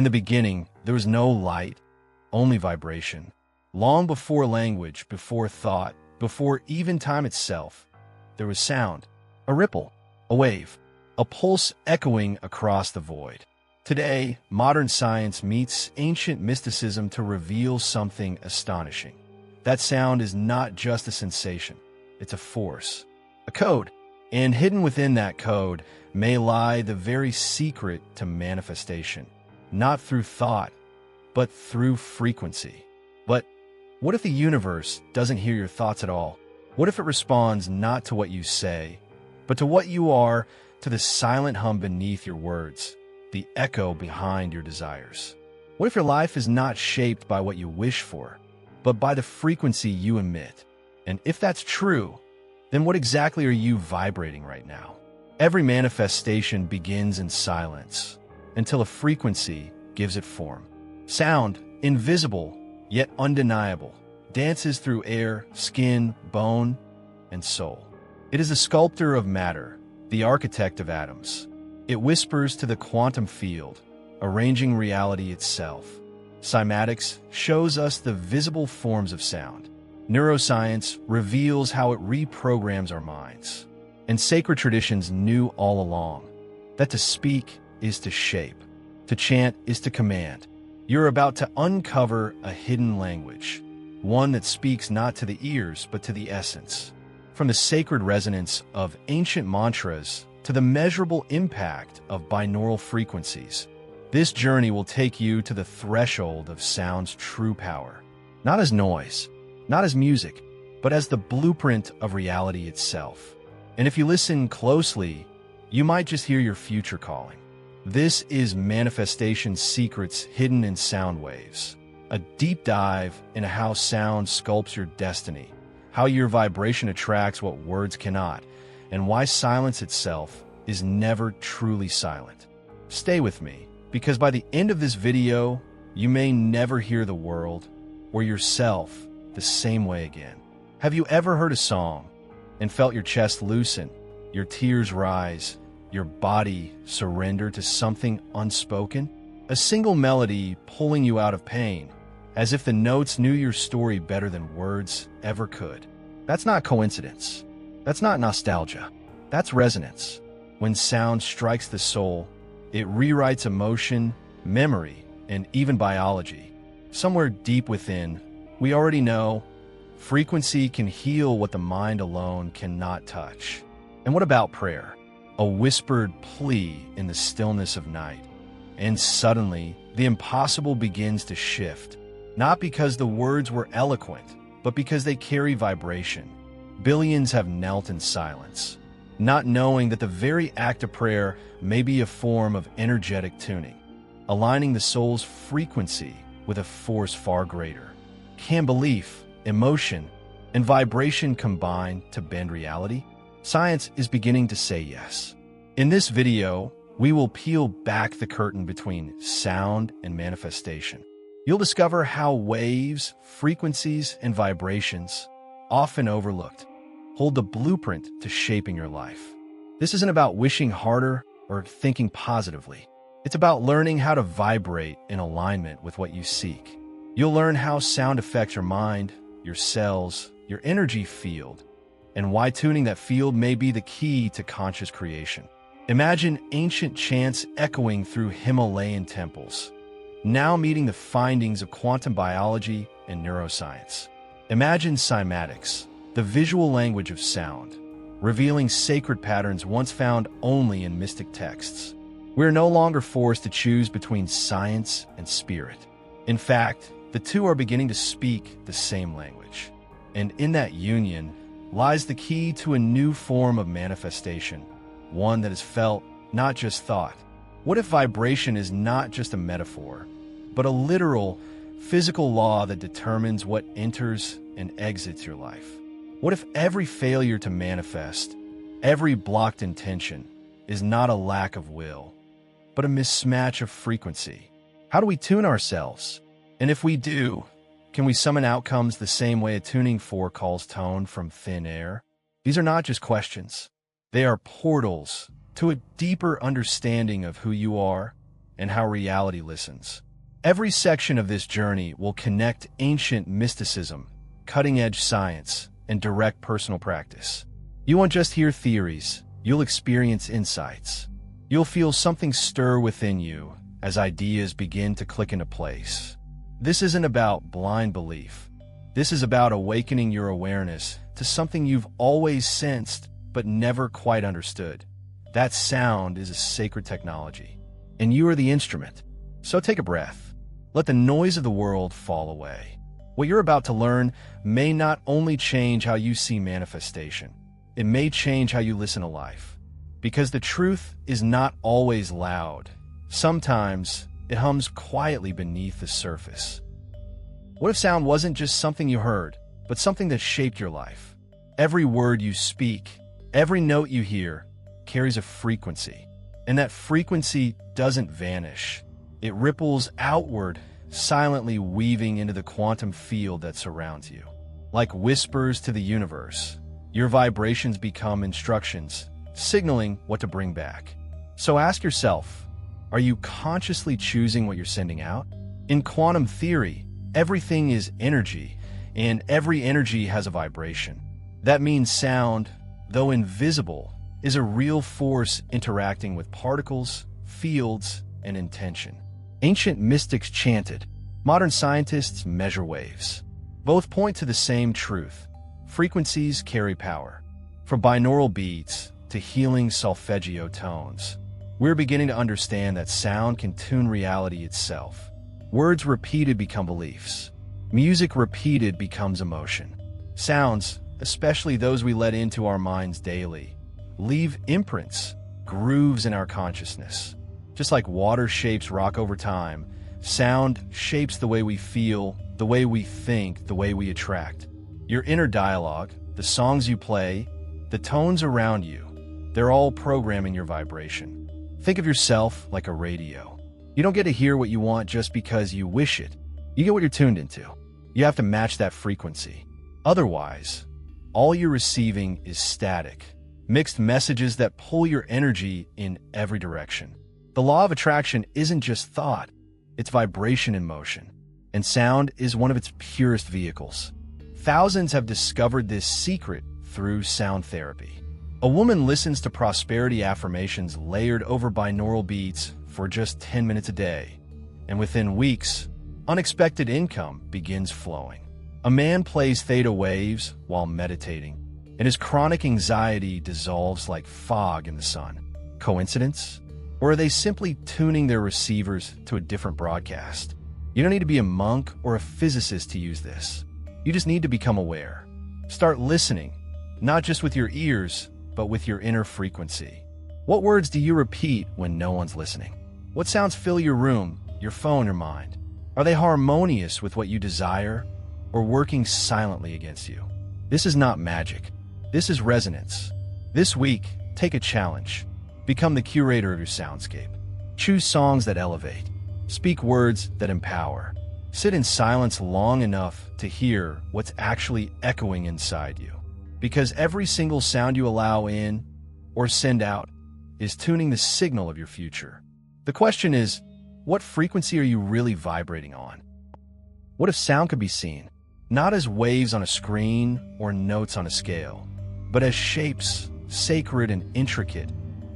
In the beginning, there was no light, only vibration. Long before language, before thought, before even time itself, there was sound, a ripple, a wave, a pulse echoing across the void. Today, modern science meets ancient mysticism to reveal something astonishing. That sound is not just a sensation, it's a force, a code. And hidden within that code may lie the very secret to manifestation, not through thought, but through frequency. But what if the universe doesn't hear your thoughts at all? What if it responds not to what you say, but to what you are, to the silent hum beneath your words, the echo behind your desires? What if your life is not shaped by what you wish for, but by the frequency you emit? And if that's true, then what exactly are you vibrating right now? Every manifestation begins in silence, until a frequency gives it form. Sound, invisible, yet undeniable, dances through air, skin, bone, and soul. It is the sculptor of matter, the architect of atoms. It whispers to the quantum field, arranging reality itself. Cymatics shows us the visible forms of sound. Neuroscience reveals how it reprograms our minds. And sacred traditions knew all along that to speak is to shape, to chant is to command. You're about to uncover a hidden language, one that speaks not to the ears but to the essence. From the sacred resonance of ancient mantras to the measurable impact of binaural frequencies, this journey will take you to the threshold of sound's true power. Not as noise, not as music, but as the blueprint of reality itself. And if you listen closely, you might just hear your future calling. This is Manifestation Secrets Hidden in Sound Waves, a deep dive into how sound sculpts your destiny, how your vibration attracts what words cannot, and why silence itself is never truly silent. Stay with me, because by the end of this video, you may never hear the world or yourself the same way again. Have you ever heard a song and felt your chest loosen, your tears rise, your body surrender to something unspoken? A single melody pulling you out of pain, as if the notes knew your story better than words ever could. That's not coincidence. That's not nostalgia. That's resonance. When sound strikes the soul, it rewrites emotion, memory, and even biology. Somewhere deep within, we already know frequency can heal what the mind alone cannot touch. And what about prayer? A whispered plea in the stillness of night. And suddenly, the impossible begins to shift, not because the words were eloquent, but because they carry vibration. Billions have knelt in silence, not knowing that the very act of prayer may be a form of energetic tuning, aligning the soul's frequency with a force far greater. Can belief, emotion, and vibration combine to bend reality? Science is beginning to say yes. In this video, we will peel back the curtain between sound and manifestation. You'll discover how waves, frequencies, and vibrations, often overlooked, hold the blueprint to shaping your life. This isn't about wishing harder or thinking positively. It's about learning how to vibrate in alignment with what you seek. You'll learn how sound affects your mind, your cells, your energy field, and why tuning that field may be the key to conscious creation. Imagine ancient chants echoing through Himalayan temples, now meeting the findings of quantum biology and neuroscience. Imagine cymatics, the visual language of sound, revealing sacred patterns once found only in mystic texts. We're no longer forced to choose between science and spirit. In fact, the two are beginning to speak the same language. And in that union lies the key to a new form of manifestation, one that is felt, not just thought. What if vibration is not just a metaphor, but a literal, physical law that determines what enters and exits your life? What if every failure to manifest, every blocked intention, is not a lack of will, but a mismatch of frequency? How do we tune ourselves? And if we do, can we summon outcomes the same way a tuning fork calls tone from thin air? These are not just questions. They are portals to a deeper understanding of who you are and how reality listens. Every section of this journey will connect ancient mysticism, cutting-edge science, and direct personal practice. You won't just hear theories, you'll experience insights. You'll feel something stir within you as ideas begin to click into place. This isn't about blind belief. This is about awakening your awareness to something you've always sensed but never quite understood. That sound is a sacred technology, and you are the instrument. So take a breath. Let the noise of the world fall away. What you're about to learn may not only change how you see manifestation, it may change how you listen to life. Because the truth is not always loud. Sometimes it hums quietly beneath the surface. What if sound wasn't just something you heard, but something that shaped your life? Every word you speak, every note you hear, carries a frequency. And that frequency doesn't vanish. It ripples outward, silently weaving into the quantum field that surrounds you. Like whispers to the universe, your vibrations become instructions, signaling what to bring back. So ask yourself, are you consciously choosing what you're sending out? In quantum theory, everything is energy, and every energy has a vibration. That means sound, though invisible, is a real force interacting with particles, fields, and intention. Ancient mystics chanted. Modern scientists measure waves. Both point to the same truth. Frequencies carry power. From binaural beats to healing solfeggio tones, we're beginning to understand that sound can tune reality itself. Words repeated become beliefs. Music repeated becomes emotion. Sounds, especially those we let into our minds daily, leave imprints, grooves in our consciousness. Just like water shapes rock over time, sound shapes the way we feel, the way we think, the way we attract. Your inner dialogue, the songs you play, the tones around you, they're all programming your vibration. Think of yourself like a radio. You don't get to hear what you want just because you wish it. You get what you're tuned into. You have to match that frequency. Otherwise, all you're receiving is static, mixed messages that pull your energy in every direction. The law of attraction isn't just thought, it's vibration in motion, and sound is one of its purest vehicles. Thousands have discovered this secret through sound therapy. A woman listens to prosperity affirmations layered over binaural beats for just 10 minutes a day, and within weeks, unexpected income begins flowing. A man plays theta waves while meditating, and his chronic anxiety dissolves like fog in the sun. Coincidence? Or are they simply tuning their receivers to a different broadcast? You don't need to be a monk or a physicist to use this. You just need to become aware. Start listening, not just with your ears, but with your inner frequency. What words do you repeat when no one's listening? What sounds fill your room, your phone, your mind? Are they harmonious with what you desire, or working silently against you? This is not magic. This is resonance. This week, take a challenge. Become the curator of your soundscape. Choose songs that elevate. Speak words that empower. Sit in silence long enough to hear what's actually echoing inside you. Because every single sound you allow in or send out is tuning the signal of your future. The question is, what frequency are you really vibrating on? What if sound could be seen, not as waves on a screen or notes on a scale, but as shapes, sacred and intricate,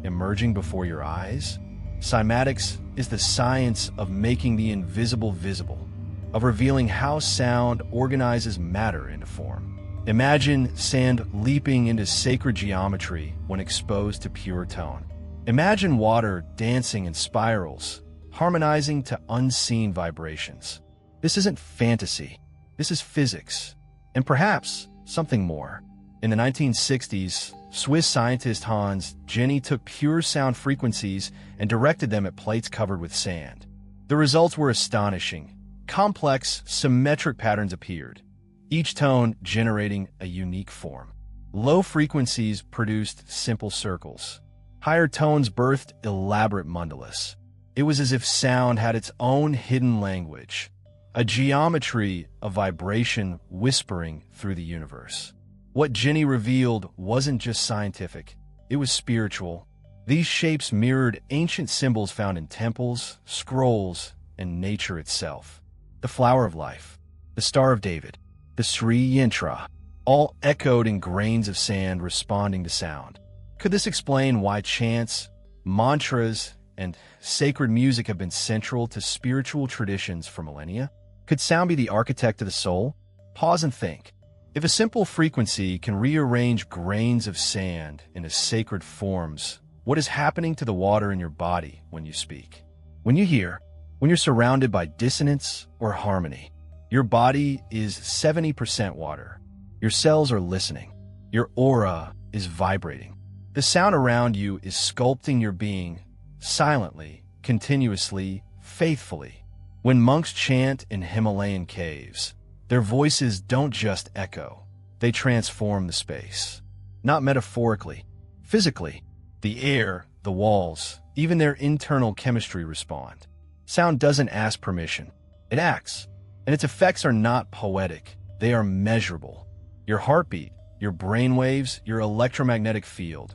emerging before your eyes? Cymatics is the science of making the invisible visible, of revealing how sound organizes matter into form. Imagine sand leaping into sacred geometry when exposed to pure tone. Imagine water dancing in spirals, harmonizing to unseen vibrations. This isn't fantasy. This is physics, and perhaps something more. In the 1960s, Swiss scientist Hans Jenny took pure sound frequencies and directed them at plates covered with sand. The results were astonishing. Complex, symmetric patterns appeared, each tone generating a unique form. Low frequencies produced simple circles. Higher tones birthed elaborate mandalas. It was as if sound had its own hidden language, a geometry of vibration whispering through the universe. What Jenny revealed wasn't just scientific, it was spiritual, These shapes mirrored ancient symbols found in temples, scrolls, and nature itself. The flower of life, the Star of David, the Sri Yantra, all echoed in grains of sand responding to sound. Could this explain why chants, mantras, and sacred music have been central to spiritual traditions for millennia? Could sound be the architect of the soul? Pause and think. If a simple frequency can rearrange grains of sand into sacred forms, what is happening to the water in your body when you speak? When you hear, when you're surrounded by dissonance or harmony, your body is 70% water. Your cells are listening. Your aura is vibrating. The sound around you is sculpting your being silently, continuously, faithfully. When monks chant in Himalayan caves, their voices don't just echo, they transform the space. Not metaphorically, physically. The air, the walls, even their internal chemistry respond. Sound doesn't ask permission, it acts. And its effects are not poetic, they are measurable. Your heartbeat, your brainwaves, your electromagnetic field,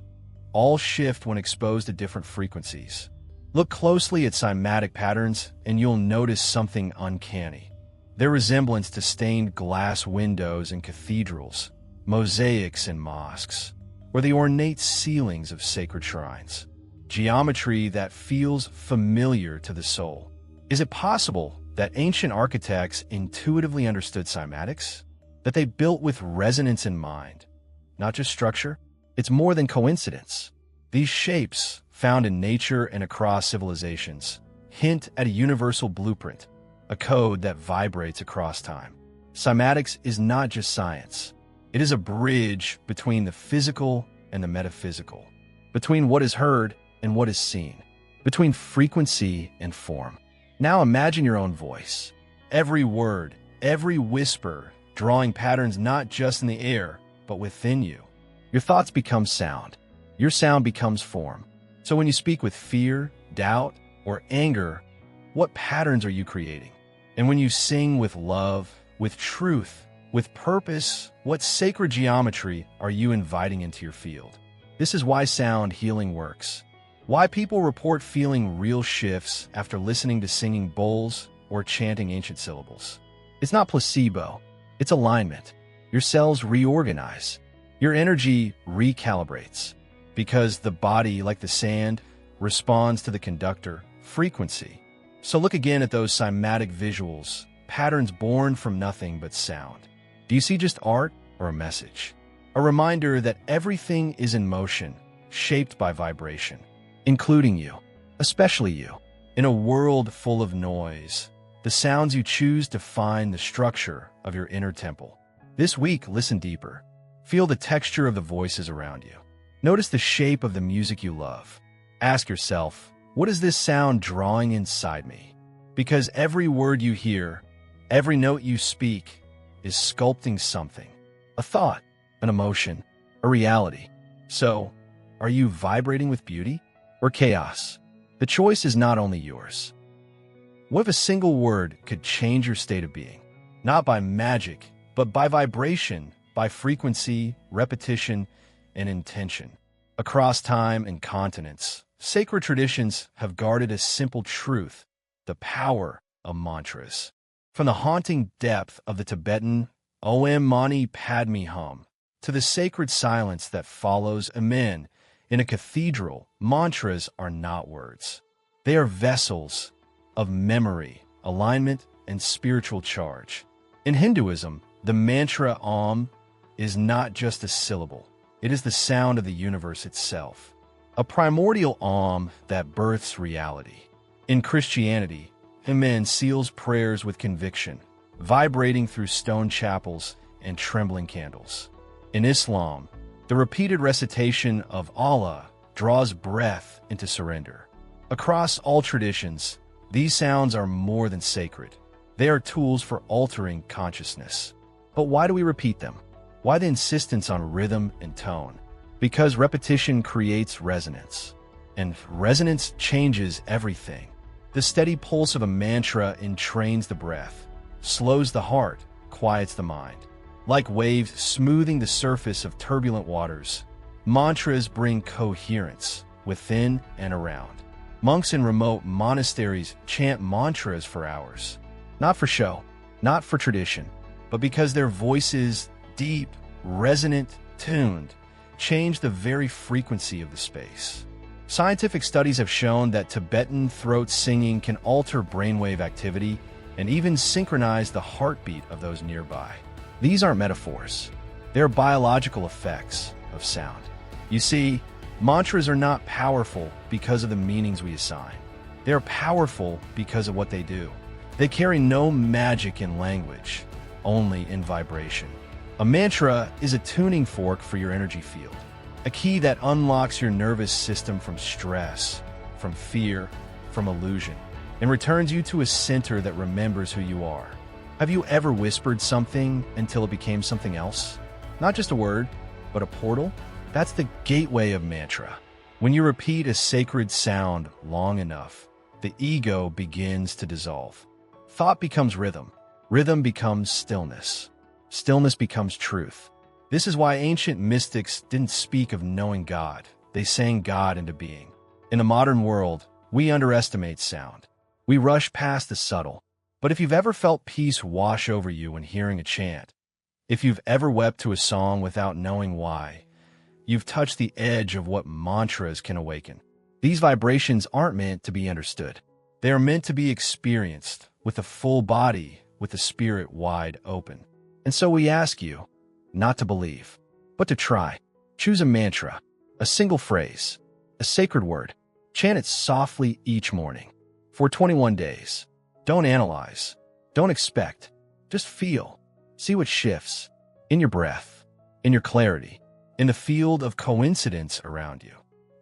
all shift when exposed to different frequencies. Look closely at cymatic patterns and you'll notice something uncanny. Their resemblance to stained glass windows in cathedrals, mosaics in mosques, or the ornate ceilings of sacred shrines. Geometry that feels familiar to the soul. Is it possible that ancient architects intuitively understood cymatics? That they built with resonance in mind, not just structure? It's more than coincidence. These shapes, found in nature and across civilizations, hint at a universal blueprint, a code that vibrates across time. Cymatics is not just science. It is a bridge between the physical and the metaphysical, between what is heard and what is seen, between frequency and form. Now imagine your own voice. Every word, every whisper, drawing patterns not just in the air, but within you. Your thoughts become sound. Your sound becomes form. So when you speak with fear, doubt, or anger, what patterns are you creating? And when you sing with love, with truth, with purpose, what sacred geometry are you inviting into your field? This is why sound healing works. Why people report feeling real shifts after listening to singing bowls or chanting ancient syllables. It's not placebo, it's alignment. Your cells reorganize. Your energy recalibrates. Because the body, like the sand, responds to the conductor, frequency. So look again at those cymatic visuals, patterns born from nothing but sound. Do you see just art or a message? A reminder that everything is in motion, shaped by vibration, including you, especially you. In a world full of noise, the sounds you choose define the structure of your inner temple. This week, listen deeper. Feel the texture of the voices around you. Notice the shape of the music you love. Ask yourself, what is this sound drawing inside me? Because every word you hear, every note you speak, is sculpting something. A thought, an emotion, a reality. So, are you vibrating with beauty or chaos? The choice is not only yours. What if a single word could change your state of being? Not by magic, but by vibration, by frequency, repetition, and intention. Across time and continents, sacred traditions have guarded a simple truth, the power of mantras. From the haunting depth of the Tibetan Om Mani Padme Hum to the sacred silence that follows Amen in a cathedral, mantras are not words. They are vessels of memory, alignment, and spiritual charge. In Hinduism, the mantra Om is not just a syllable. It is the sound of the universe itself, a primordial Om that births reality. In Christianity, Amen seals prayers with conviction, vibrating through stone chapels and trembling candles. In Islam, the repeated recitation of Allah draws breath into surrender. Across all traditions, these sounds are more than sacred. They are tools for altering consciousness. But why do we repeat them? Why the insistence on rhythm and tone? Because repetition creates resonance, and resonance changes everything. The steady pulse of a mantra entrains the breath, slows the heart, quiets the mind. Like waves smoothing the surface of turbulent waters, mantras bring coherence, within and around. Monks in remote monasteries chant mantras for hours. Not for show, not for tradition, but because their voices, deep, resonant, tuned, change the very frequency of the space. Scientific studies have shown that Tibetan throat singing can alter brainwave activity and even synchronize the heartbeat of those nearby. These aren't metaphors. They're biological effects of sound. You see, mantras are not powerful because of the meanings we assign. They're powerful because of what they do. They carry no magic in language, only in vibration. A mantra is a tuning fork for your energy field, a key that unlocks your nervous system from stress, from fear, from illusion, and returns you to a center that remembers who you are. Have you ever whispered something until it became something else? Not just a word, but a portal? That's the gateway of mantra. When you repeat a sacred sound long enough, the ego begins to dissolve. Thought becomes rhythm. Rhythm becomes stillness. Stillness becomes truth. This is why ancient mystics didn't speak of knowing God. They sang God into being. In a modern world, we underestimate sound. We rush past the subtle. But if you've ever felt peace wash over you when hearing a chant, if you've ever wept to a song without knowing why, you've touched the edge of what mantras can awaken. These vibrations aren't meant to be understood. They are meant to be experienced with a full body, with the spirit wide open. And so we ask you, not to believe, but to try. Choose a mantra, a single phrase, a sacred word. Chant it softly each morning for 21 days. Don't analyze. Don't expect. Just feel. See what shifts in your breath, in your clarity, in the field of coincidence around you.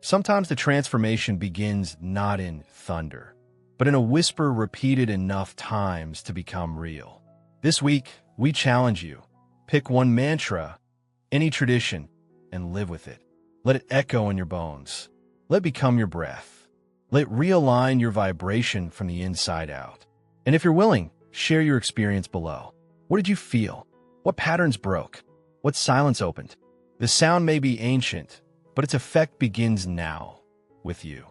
Sometimes the transformation begins not in thunder, but in a whisper repeated enough times to become real. This week, we challenge you. Pick one mantra, any tradition, and live with it. Let it echo in your bones. Let it become your breath. Let it realign your vibration from the inside out. And if you're willing, share your experience below. What did you feel? What patterns broke? What silence opened? The sound may be ancient, but its effect begins now, with you.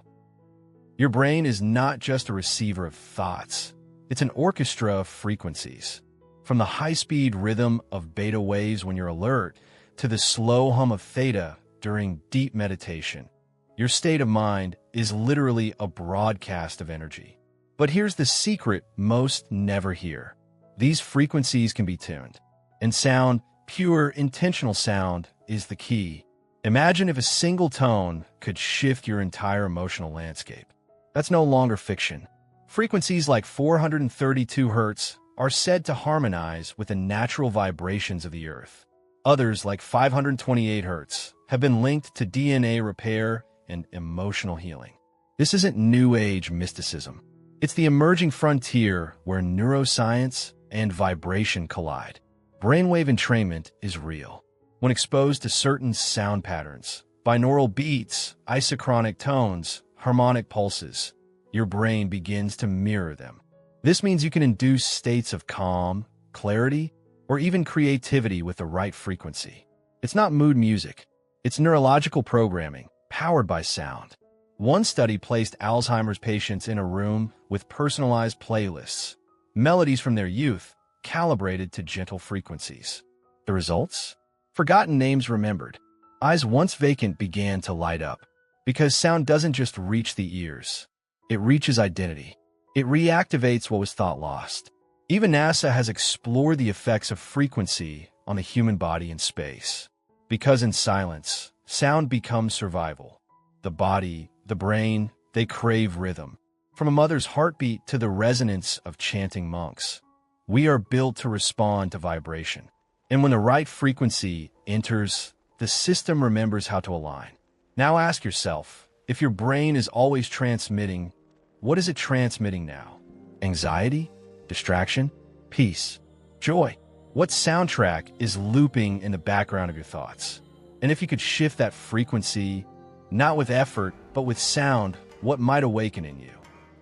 Your brain is not just a receiver of thoughts. It's an orchestra of frequencies. From the high-speed rhythm of beta waves when you're alert, to the slow hum of theta during deep meditation, your state of mind is literally a broadcast of energy. But here's the secret most never hear. These frequencies can be tuned. And sound, pure, intentional sound, is the key. Imagine if a single tone could shift your entire emotional landscape. That's no longer fiction. Frequencies like 432 Hz are said to harmonize with the natural vibrations of the Earth. Others, like 528 Hz, have been linked to DNA repair and emotional healing. This isn't New Age mysticism. It's the emerging frontier where neuroscience and vibration collide. Brainwave entrainment is real. When exposed to certain sound patterns, binaural beats, isochronic tones, harmonic pulses, your brain begins to mirror them. This means you can induce states of calm, clarity, or even creativity with the right frequency. It's not mood music. It's neurological programming, powered by sound. One study placed Alzheimer's patients in a room with personalized playlists, melodies from their youth, calibrated to gentle frequencies. The results? Forgotten names remembered. Eyes once vacant began to light up. Because sound doesn't just reach the ears. It reaches identity. It reactivates what was thought lost. Even NASA has explored the effects of frequency on the human body in space. Because in silence, sound becomes survival. The body, the brain, they crave rhythm. From a mother's heartbeat to the resonance of chanting monks, we are built to respond to vibration. And when the right frequency enters, the system remembers how to align. Now ask yourself, if your brain is always transmitting, what is it transmitting now? Anxiety? Distraction? Peace? Joy? What soundtrack is looping in the background of your thoughts? And if you could shift that frequency, not with effort, but with sound, what might awaken in you?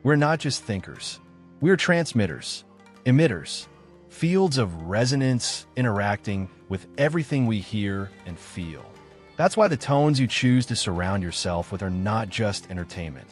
We're not just thinkers. We're transmitters, emitters, fields of resonance interacting with everything we hear and feel. That's why the tones you choose to surround yourself with are not just entertainment.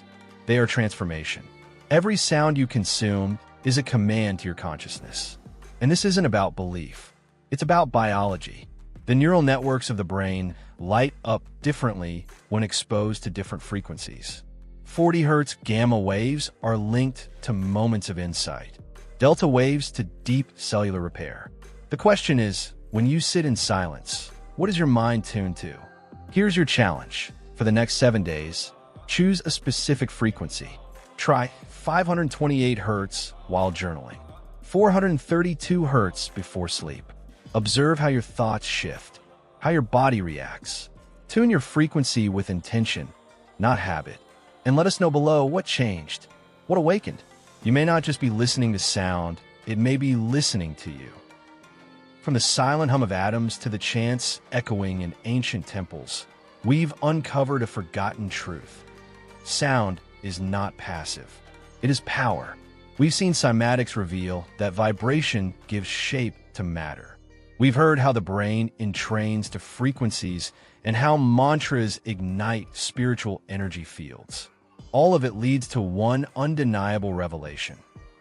They are transformation. Every sound you consume is a command to your consciousness. And this isn't about belief. It's about biology. The neural networks of the brain light up differently when exposed to different frequencies. 40 Hz gamma waves are linked to moments of insight. Delta waves to deep cellular repair. The question is, when you sit in silence, what is your mind tuned to? Here's your challenge. For the next 7 days, choose a specific frequency. Try 528 Hz while journaling, 432 Hz before sleep. Observe how your thoughts shift, how your body reacts. Tune your frequency with intention, not habit. And let us know below what changed, what awakened. You may not just be listening to sound, it may be listening to you. From the silent hum of atoms to the chants echoing in ancient temples, we've uncovered a forgotten truth. Sound is not passive. It is power. We've seen Cymatics reveal that vibration gives shape to matter. We've heard how the brain entrains to frequencies and how mantras ignite spiritual energy fields. All of it leads to one undeniable revelation.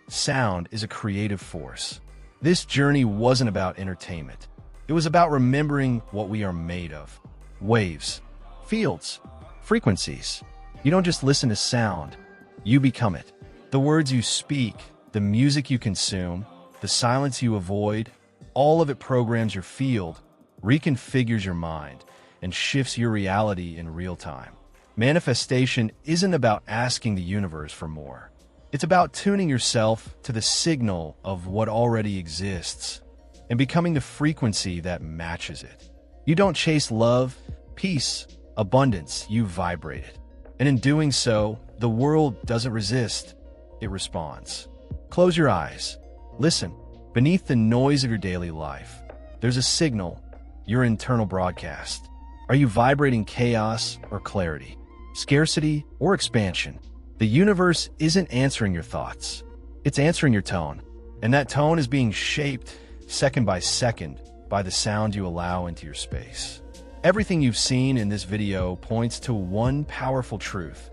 Sound is a creative force. This journey wasn't about entertainment. It was about remembering what we are made of. Waves, fields, frequencies. You don't just listen to sound, you become it. The words you speak, the music you consume, the silence you avoid, all of it programs your field, reconfigures your mind, and shifts your reality in real time. Manifestation isn't about asking the universe for more. It's about tuning yourself to the signal of what already exists and becoming the frequency that matches it. You don't chase love, peace, abundance, you vibrate it. And in doing so, the world doesn't resist, it responds. Close your eyes. Listen. Beneath the noise of your daily life, there's a signal, your internal broadcast. Are you vibrating chaos or clarity? Scarcity or expansion? The universe isn't answering your thoughts. It's answering your tone. And that tone is being shaped second by second by the sound you allow into your space. Everything you've seen in this video points to one powerful truth.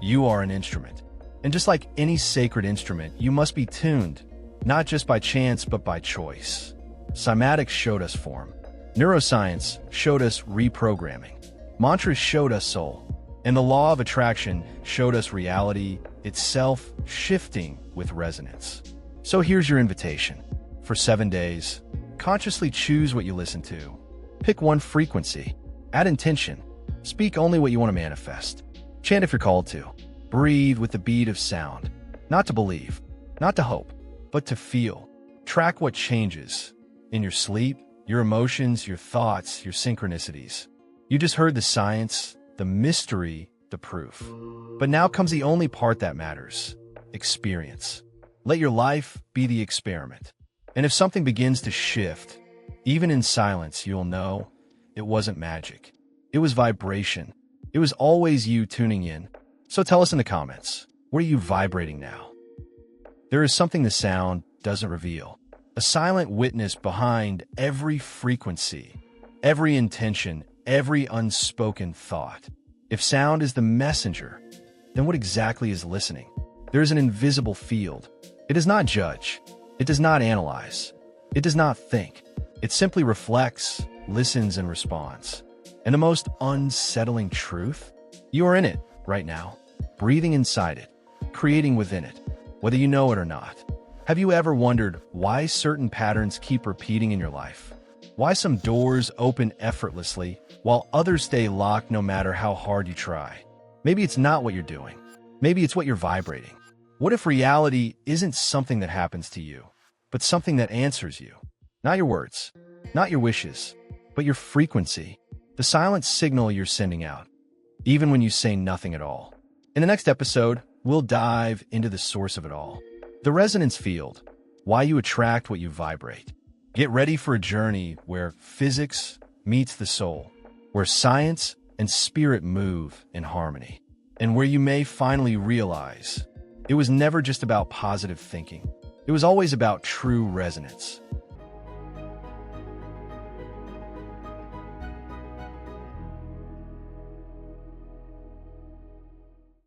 You are an instrument. And just like any sacred instrument, you must be tuned, not just by chance, but by choice. Cymatics showed us form. Neuroscience showed us reprogramming. Mantras showed us soul. And the law of attraction showed us reality itself shifting with resonance. So here's your invitation. For 7 days, consciously choose what you listen to. Pick one frequency. Add intention. Speak only what you want to manifest. Chant if you're called to. Breathe with the beat of sound. Not to believe, not to hope, but to feel. Track what changes. In your sleep, your emotions, your thoughts, your synchronicities. You just heard the science, the mystery, the proof. But now comes the only part that matters. Experience. Let your life be the experiment. And if something begins to shift, even in silence, you'll know it wasn't magic. It was vibration. It was always you tuning in. So tell us in the comments, what are you vibrating now? There is something the sound doesn't reveal. A silent witness behind every frequency, every intention, every unspoken thought. If sound is the messenger, then what exactly is listening? There is an invisible field. It does not judge. It does not analyze. It does not think. It simply reflects, listens, and responds. And the most unsettling truth? You are in it right now, breathing inside it, creating within it, whether you know it or not. Have you ever wondered why certain patterns keep repeating in your life? Why some doors open effortlessly while others stay locked no matter how hard you try? Maybe it's not what you're doing. Maybe it's what you're vibrating. What if reality isn't something that happens to you, but something that answers you? Not your words, not your wishes, but your frequency, the silent signal you're sending out, even when you say nothing at all. In the next episode, we'll dive into the source of it all. The resonance field, why you attract what you vibrate. Get ready for a journey where physics meets the soul, where science and spirit move in harmony, and where you may finally realize it was never just about positive thinking. It was always about true resonance.